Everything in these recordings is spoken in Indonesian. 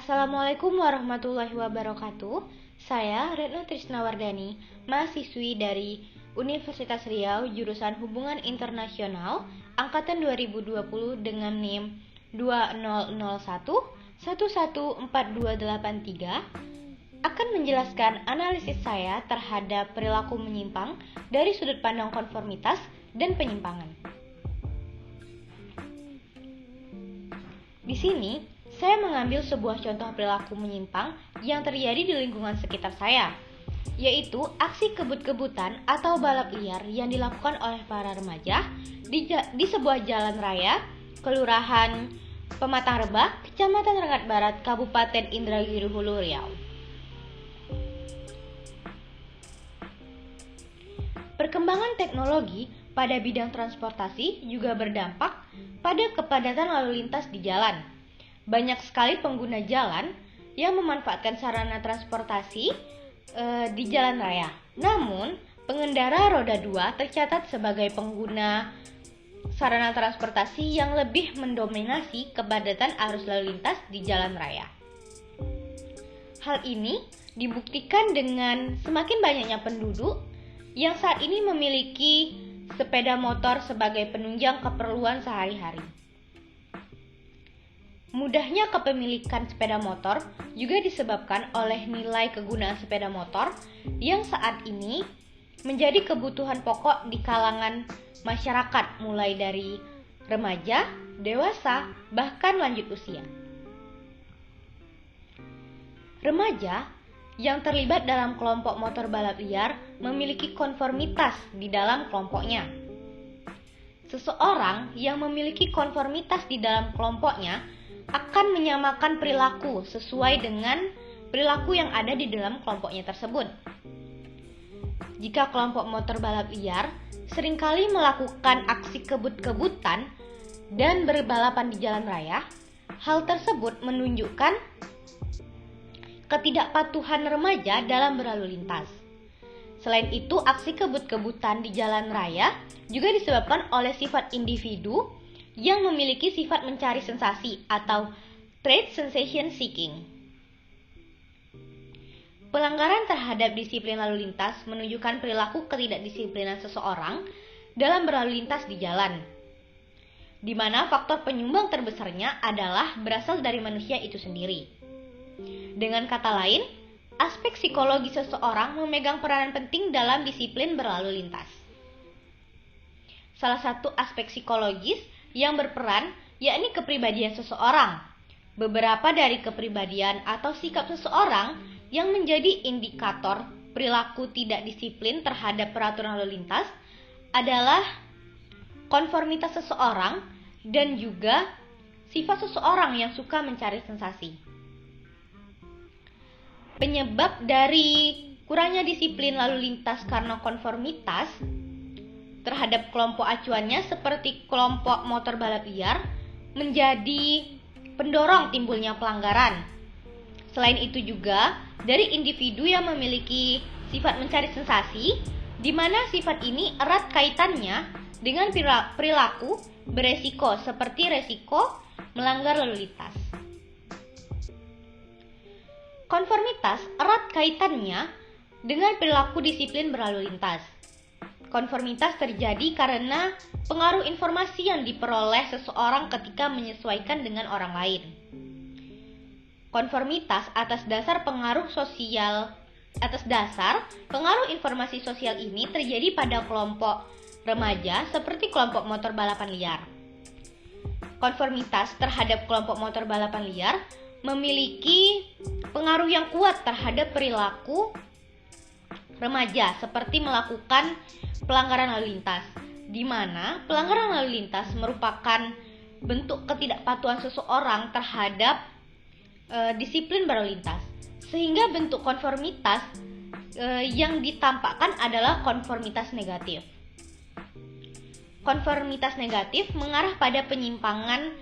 Assalamualaikum warahmatullahi wabarakatuh. Saya Retno Trisnawardani, mahasiswi dari Universitas Riau jurusan Hubungan Internasional angkatan 2020 dengan NIM 2001114283 akan menjelaskan analisis saya terhadap perilaku menyimpang dari sudut pandang konformitas dan penyimpangan. Di sini, saya mengambil sebuah contoh perilaku menyimpang yang terjadi di lingkungan sekitar saya, yaitu aksi kebut-kebutan atau balap liar yang dilakukan oleh para remaja di sebuah jalan raya, Kelurahan Pematang Rebak, Kecamatan Rengat Barat, Kabupaten Indragiri Hulu, Riau. Perkembangan teknologi pada bidang transportasi juga berdampak pada kepadatan lalu lintas di jalan. Banyak sekali pengguna jalan yang memanfaatkan sarana transportasi di jalan raya. Namun, pengendara roda 2 tercatat sebagai pengguna sarana transportasi yang lebih mendominasi kepadatan arus lalu lintas di jalan raya. Hal ini dibuktikan dengan semakin banyaknya penduduk yang saat ini memiliki sepeda motor sebagai penunjang keperluan sehari-hari. Mudahnya kepemilikan sepeda motor juga disebabkan oleh nilai kegunaan sepeda motor yang saat ini menjadi kebutuhan pokok di kalangan masyarakat mulai dari remaja, dewasa, bahkan lanjut usia. Remaja yang terlibat dalam kelompok motor balap liar memiliki konformitas di dalam kelompoknya. Seseorang yang memiliki konformitas di dalam kelompoknya akan menyamakan perilaku sesuai dengan perilaku yang ada di dalam kelompoknya tersebut. Jika kelompok motor balap liar seringkali melakukan aksi kebut-kebutan dan berbalapan di jalan raya, hal tersebut menunjukkan ketidakpatuhan remaja dalam berlalu lintas. Selain itu, aksi kebut-kebutan di jalan raya juga disebabkan oleh sifat individu yang memiliki sifat mencari sensasi atau trait sensation seeking. Pelanggaran terhadap disiplin lalu lintas menunjukkan perilaku ketidakdisiplinan seseorang dalam berlalu lintas di jalan, di mana faktor penyumbang terbesarnya adalah berasal dari manusia itu sendiri. Dengan kata lain, aspek psikologi seseorang memegang peranan penting dalam disiplin berlalu lintas. Salah satu aspek psikologis yang berperan yakni kepribadian seseorang. Beberapa dari kepribadian atau sikap seseorang yang menjadi indikator perilaku tidak disiplin terhadap peraturan lalu lintas adalah konformitas seseorang dan juga sifat seseorang yang suka mencari sensasi. Penyebab dari kurangnya disiplin lalu lintas karena konformitas terhadap kelompok acuannya seperti kelompok motor balap liar menjadi pendorong timbulnya pelanggaran. Selain itu juga dari individu yang memiliki sifat mencari sensasi, di mana sifat ini erat kaitannya dengan perilaku beresiko seperti resiko melanggar lalu lintas. Konformitas erat kaitannya dengan perilaku disiplin berlalu lintas. Konformitas terjadi karena pengaruh informasi yang diperoleh seseorang ketika menyesuaikan dengan orang lain. Konformitas atas dasar pengaruh informasi sosial ini terjadi pada kelompok remaja seperti kelompok motor balapan liar. Konformitas terhadap kelompok motor balapan liar memiliki pengaruh yang kuat terhadap perilaku remaja seperti melakukan pelanggaran lalu lintas, di mana pelanggaran lalu lintas merupakan bentuk ketidakpatuhan seseorang terhadap disiplin berlalu lintas, sehingga bentuk konformitas yang ditampakkan adalah konformitas negatif. Konformitas negatif mengarah pada penyimpangan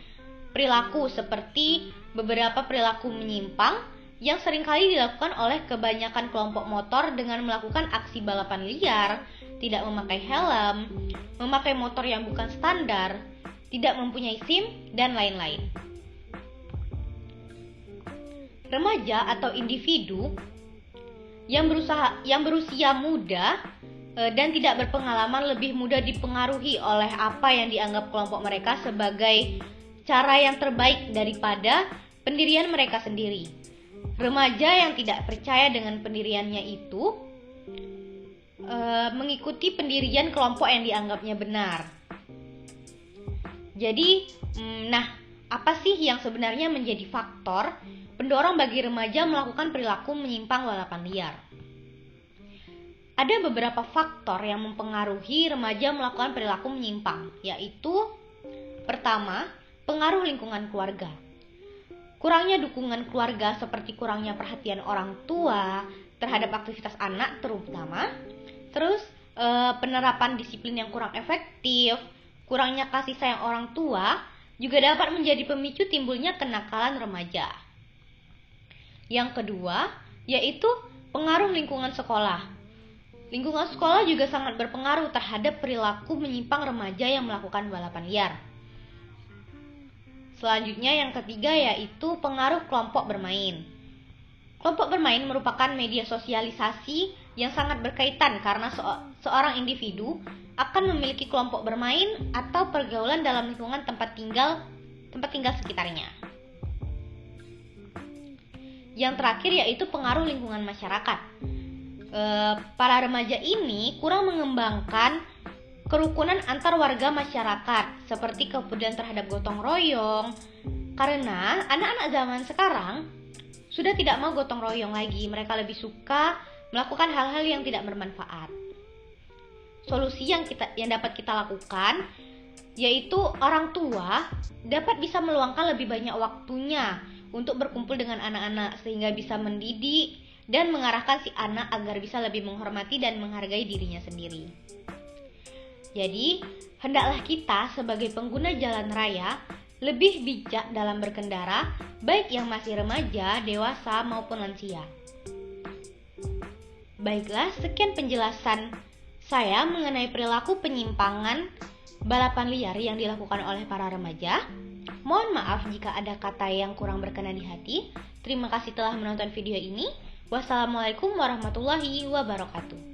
perilaku seperti beberapa perilaku menyimpang yang seringkali dilakukan oleh kebanyakan kelompok motor dengan melakukan aksi balapan liar, tidak memakai helm, memakai motor yang bukan standar, tidak mempunyai SIM, dan lain-lain. Remaja atau individu yang berusia muda dan tidak berpengalaman lebih mudah dipengaruhi oleh apa yang dianggap kelompok mereka sebagai cara yang terbaik daripada pendirian mereka sendiri. Remaja yang tidak percaya dengan pendiriannya itu mengikuti pendirian kelompok yang dianggapnya benar. Jadi, apa sih yang sebenarnya menjadi faktor pendorong bagi remaja melakukan perilaku menyimpang balapan liar? Ada beberapa faktor yang mempengaruhi remaja melakukan perilaku menyimpang, yaitu pertama, pengaruh lingkungan keluarga. Kurangnya dukungan keluarga seperti kurangnya perhatian orang tua terhadap aktivitas anak terutama. Terus penerapan disiplin yang kurang efektif, kurangnya kasih sayang orang tua juga dapat menjadi pemicu timbulnya kenakalan remaja. Yang kedua, yaitu pengaruh lingkungan sekolah. Lingkungan sekolah juga sangat berpengaruh terhadap perilaku menyimpang remaja yang melakukan balapan liar. Selanjutnya yang ketiga yaitu pengaruh kelompok bermain. Kelompok bermain merupakan media sosialisasi yang sangat berkaitan karena seorang individu akan memiliki kelompok bermain atau pergaulan dalam lingkungan tempat tinggal sekitarnya. Yang terakhir yaitu pengaruh lingkungan masyarakat. Para remaja ini kurang mengembangkan kerukunan antar warga masyarakat seperti kepedulian terhadap gotong royong, karena anak-anak zaman sekarang sudah tidak mau gotong royong lagi. Mereka lebih suka melakukan hal-hal yang tidak bermanfaat. Solusi yang dapat kita lakukan yaitu orang tua dapat bisa meluangkan lebih banyak waktunya untuk berkumpul dengan anak-anak sehingga bisa mendidik dan mengarahkan si anak agar bisa lebih menghormati dan menghargai dirinya sendiri. Jadi, hendaklah kita sebagai pengguna jalan raya lebih bijak dalam berkendara, baik yang masih remaja, dewasa, maupun lansia. Baiklah, sekian penjelasan saya mengenai perilaku penyimpangan balapan liar yang dilakukan oleh para remaja. Mohon maaf jika ada kata yang kurang berkenan di hati. Terima kasih telah menonton video ini. Wassalamualaikum warahmatullahi wabarakatuh.